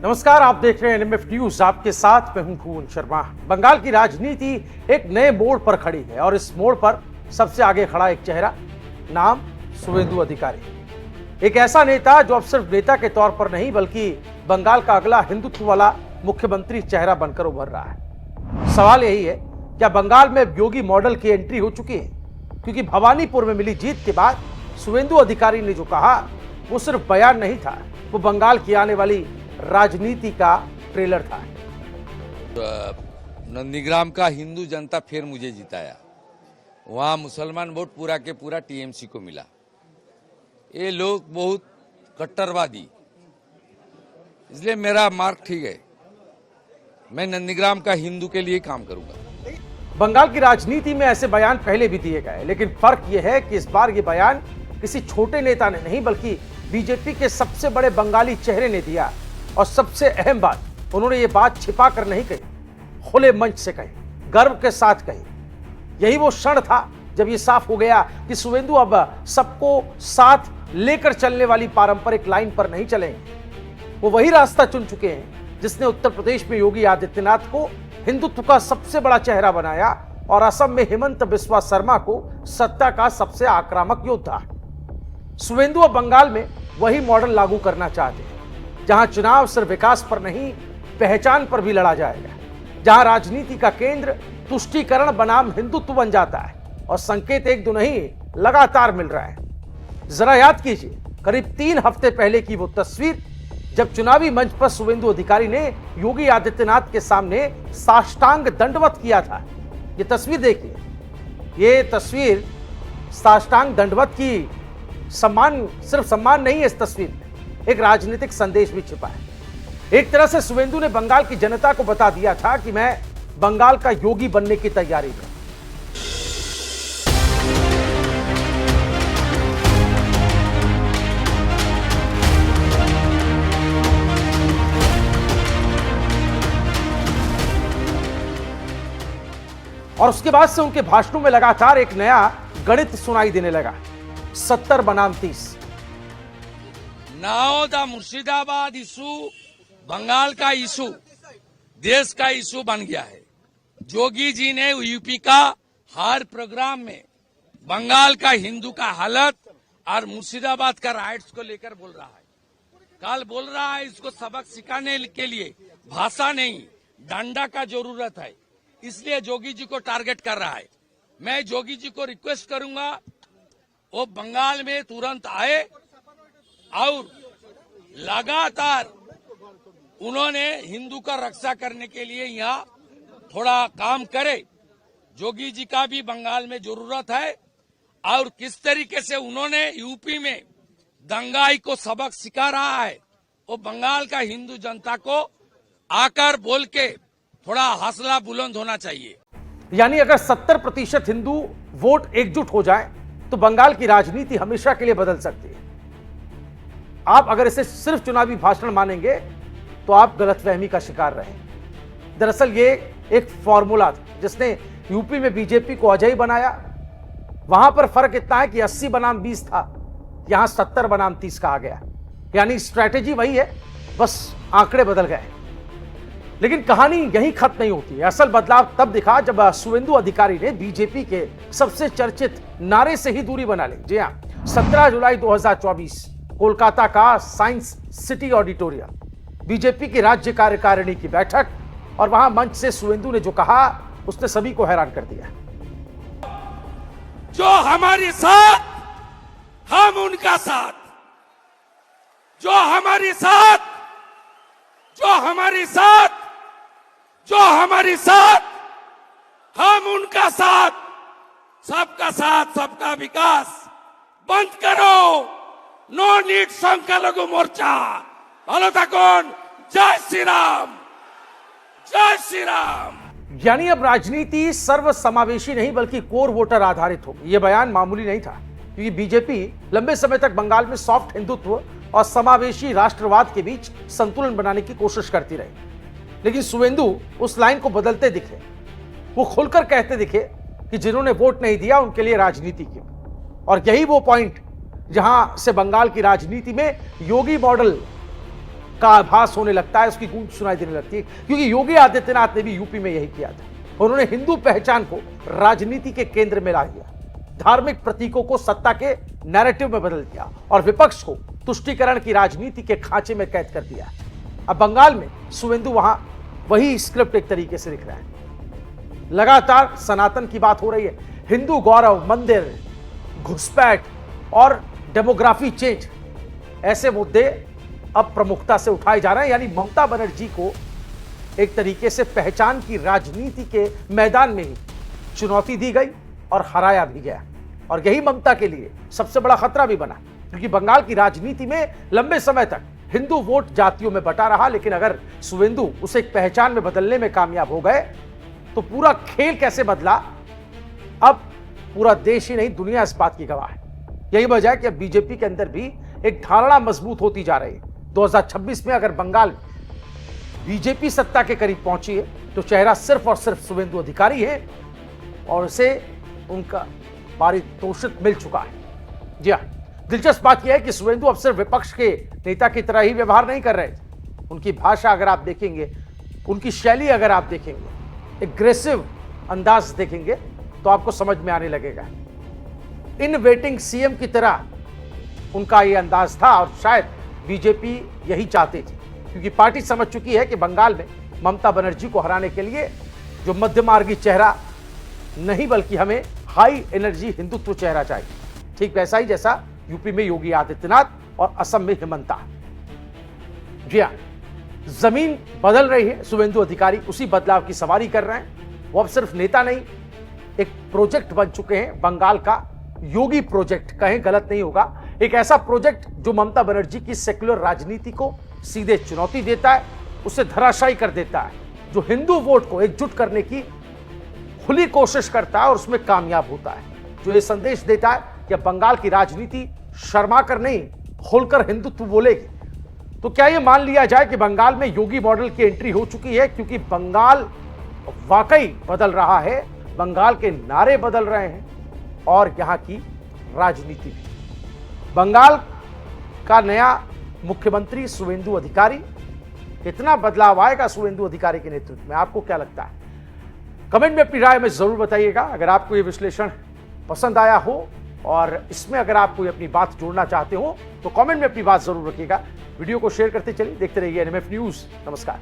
नमस्कार, आप देख रहे हैं एनएमएफ न्यूज। आपके साथ मैं हूं भुवन शर्मा। बंगाल की राजनीति एक नए मोड़ पर खड़ी है और इस मोड़ पर सबसे आगे खड़ा एक चेहरा, नाम शुवेंदु अधिकारी। एक ऐसा नेता जो अब सिर्फ नेता के तौर पर नहीं बल्कि बंगाल का अगला हिंदुत्व वाला मुख्यमंत्री चेहरा बनकर उभर रहा है। सवाल यही है, क्या बंगाल में योगी मॉडल की एंट्री हो चुकी है? क्योंकि भवानीपुर में मिली जीत के बाद शुवेंदु अधिकारी ने जो कहा वो सिर्फ बयान नहीं था, वो बंगाल की आने वाली राजनीति का ट्रेलर था। नंदीग्राम का हिंदू जनता फिर मुझे जिताया। वहां मुसलमान वोट पूरा के पूरा टीएमसी को मिला। ये लोग बहुत कट्टरवादी, इसलिए मेरा मार्क ठीक है। मैं नंदीग्राम का हिंदू के लिए काम करूंगा। बंगाल की राजनीति में ऐसे बयान पहले भी दिए गए, लेकिन फर्क यह है कि इस बार ये बयान किसी छोटे नेता ने नहीं बल्कि बीजेपी के सबसे बड़े बंगाली चेहरे ने दिया। और सबसे अहम बात, उन्होंने ये बात छिपा कर नहीं कही, खुले मंच से कही, गर्व के साथ कही। यही वो क्षण था जब ये साफ हो गया कि शुवेंदु अब सबको साथ लेकर चलने वाली पारंपरिक लाइन पर नहीं चलेंगे। वो वही रास्ता चुन चुके हैं जिसने उत्तर प्रदेश में योगी आदित्यनाथ को हिंदुत्व का सबसे बड़ा चेहरा बनाया और असम में हेमंत बिस्वा शर्मा को सत्ता का सबसे आक्रामक योद्धा। शुवेंदु अब बंगाल में वही मॉडल लागू करना चाहते हैं, जहां चुनाव सिर्फ विकास पर नहीं पहचान पर भी लड़ा जाएगा, जहां राजनीति का केंद्र तुष्टीकरण बनाम हिंदुत्व बन जाता है और संकेत एक दो नहीं लगातार मिल रहा है। जरा याद कीजिए, करीब 3 हफ्ते पहले की वो तस्वीर जब चुनावी मंच पर शुवेंदु अधिकारी ने योगी आदित्यनाथ के सामने साष्टांग दंडवत किया था। ये तस्वीर देखिए, ये तस्वीर साष्टांग दंडवत की सम्मान, सिर्फ सम्मान नहीं है, इस तस्वीर में एक राजनीतिक संदेश भी छिपा है। एक तरह से शुवेंदु ने बंगाल की जनता को बता दिया था कि मैं बंगाल का योगी बनने की तैयारी में। और उसके बाद से उनके भाषणों में लगातार एक नया गणित सुनाई देने लगा, 70 बनाम 30। Now the Murshidabad issue Bengal का इशू, देश का इशू बन गया है। जोगी जी ने यूपी का हर प्रोग्राम में बंगाल का हिंदू का हालत और मुर्शिदाबाद का राइट्स को लेकर बोल रहा है। कल बोल रहा है इसको सबक सिखाने के लिए भाषा नहीं डंडा का जरूरत है, इसलिए जोगी जी को टारगेट कर रहा है। मैं जोगी जी को रिक्वेस्ट करूंगा वो बंगाल में तुरंत आए और लगातार उन्होंने हिंदू का रक्षा करने के लिए यहाँ थोड़ा काम करे। जोगी जी का भी बंगाल में जरूरत है और किस तरीके से उन्होंने यूपी में दंगाई को सबक सिखा रहा है, वो बंगाल का हिंदू जनता को आकर बोल के थोड़ा हौसला बुलंद होना चाहिए। यानी अगर 70% हिंदू वोट एकजुट हो जाए तो बंगाल की राजनीति हमेशा के लिए बदल सकती है। आप अगर इसे सिर्फ चुनावी भाषण मानेंगे तो आप गलतफहमी का शिकार रहे। दरअसल ये एक फॉर्मूला था जिसने यूपी में बीजेपी को अजय बनाया। वहां पर फर्क इतना है कि 80 बनाम 20 था, यहां 70 बनाम 30 कहा गया। यानी स्ट्रैटेजी वही है, बस आंकड़े बदल गए। लेकिन कहानी यहीं खत्म नहीं होती है। असल बदलाव तब दिखा जब शुवेंदु अधिकारी ने बीजेपी के सबसे चर्चित नारे से ही दूरी बना ली। जी हां, 17 जुलाई 2024 कोलकाता का साइंस सिटी ऑडिटोरियम, बीजेपी की राज्य कार्यकारिणी की बैठक, और वहां मंच से शुवेंदु ने जो कहा उसने सभी को हैरान कर दिया। जो हमारे साथ, हम उनका साथ। जो हमारे साथ, जो हमारे साथ, जो हमारे साथ, हम उनका साथ। सबका साथ, सबका विकास बंद करो। नो नीड संख्यालघु मोर्चा। ভালো থাকুন। जय श्री राम, जय श्री राम। यानी अब राजनीति सर्व समावेशी नहीं बल्कि कोर वोटर आधारित होगी। यह बयान मामूली नहीं था, क्योंकि बीजेपी लंबे समय तक बंगाल में सॉफ्ट हिंदुत्व और समावेशी राष्ट्रवाद के बीच संतुलन बनाने की कोशिश करती रही। लेकिन शुवेंदु उस लाइन को बदलते दिखे। वो खुलकर कहते दिखे कि जिन्होंने वोट नहीं दिया उनके लिए राजनीति की। और यही वो पॉइंट जहां से बंगाल की राजनीति में योगी मॉडल का आभास होने लगता है, उसकी गूंज सुनाई देने लगती है, क्योंकि योगी आदित्यनाथ ने भी यूपी में यही किया था। उन्होंने हिंदू पहचान को राजनीति के केंद्र में ला दिया, धार्मिक प्रतीकों को सत्ता के नैरेटिव में बदल दिया और विपक्ष को तुष्टीकरण की राजनीति के खांचे में कैद कर दिया। अब बंगाल में शुवेंदु वहां वही स्क्रिप्ट एक तरीके से लिख रहा है। लगातार सनातन की बात हो रही है, हिंदू गौरव, मंदिर, घुसपैठ और डेमोग्राफी चेंज, ऐसे मुद्दे अब प्रमुखता से उठाए जा रहे हैं। यानी ममता बनर्जी को एक तरीके से पहचान की राजनीति के मैदान में ही चुनौती दी गई और हराया भी गया, और यही ममता के लिए सबसे बड़ा खतरा भी बना, क्योंकि बंगाल की राजनीति में लंबे समय तक हिंदू वोट जातियों में बटा रहा, लेकिन अगर शुवेंदु उसे एक पहचान में बदलने में कामयाब हो गए तो पूरा खेल कैसे बदला, अब पूरा देश ही नहीं दुनिया इस बात की गवाह है। यही वजह है कि अब बीजेपी के अंदर भी एक धारणा मजबूत होती जा रही है। 2026 में अगर बंगाल बीजेपी सत्ता के करीब पहुंची है तो चेहरा सिर्फ और सिर्फ शुवेंदु अधिकारी है, और उसे उनका पारितोषिक मिल चुका है। जी हाँ, दिलचस्प बात यह है कि शुवेंदु अब सिर्फ विपक्ष के नेता की तरह ही व्यवहार नहीं कर रहे थे। उनकी भाषा अगर आप देखेंगे, उनकी शैली अगर आप देखेंगे, एग्रेसिव अंदाज देखेंगे तो आपको समझ में आने लगेगा। इन वेटिंग सीएम की तरह उनका यह अंदाज था, और शायद बीजेपी यही चाहती थी, क्योंकि पार्टी समझ चुकी है कि बंगाल में ममता बनर्जी को हराने के लिए जो मध्यमार्गी चेहरा नहीं, बल्कि हमें हाई एनर्जी हिंदुत्व चेहरा चाहिए। ठीक वैसा ही जैसा यूपी में योगी आदित्यनाथ और असम में हिमंता। जी हाँ, जमीन बदल रही है, शुवेंदु अधिकारी उसी बदलाव की सवारी कर रहे हैं। वो अब सिर्फ नेता नहीं, एक प्रोजेक्ट बन चुके हैं, बंगाल का योगी प्रोजेक्ट कहें गलत नहीं होगा। एक ऐसा प्रोजेक्ट जो ममता बनर्जी की सेक्युलर राजनीति को सीधे चुनौती देता है, उसे धराशायी कर देता है, जो हिंदू वोट को एकजुट करने की खुली कोशिश करता है और उसमें कामयाब होता है, जो ये संदेश देता है कि बंगाल की राजनीति शर्मा कर नहीं, खोलकर हिंदुत्व बोलेगी। तो क्या यह मान लिया जाए कि बंगाल में योगी मॉडल की एंट्री हो चुकी है, क्योंकि बंगाल वाकई बदल रहा है, बंगाल के नारे बदल रहे हैं और यहां की राजनीति भी। बंगाल का नया मुख्यमंत्री शुवेंदु अधिकारी, कितना बदलाव आएगा शुवेंदु अधिकारी के नेतृत्व में, आपको क्या लगता है? कमेंट में अपनी राय में जरूर बताइएगा। अगर आपको यह विश्लेषण पसंद आया हो और इसमें अगर आप कोई अपनी बात जोड़ना चाहते हो तो कमेंट में अपनी बात जरूर रखिएगा। वीडियो को शेयर करते चलिए, देखते रहिए एनएमएफ न्यूज। नमस्कार।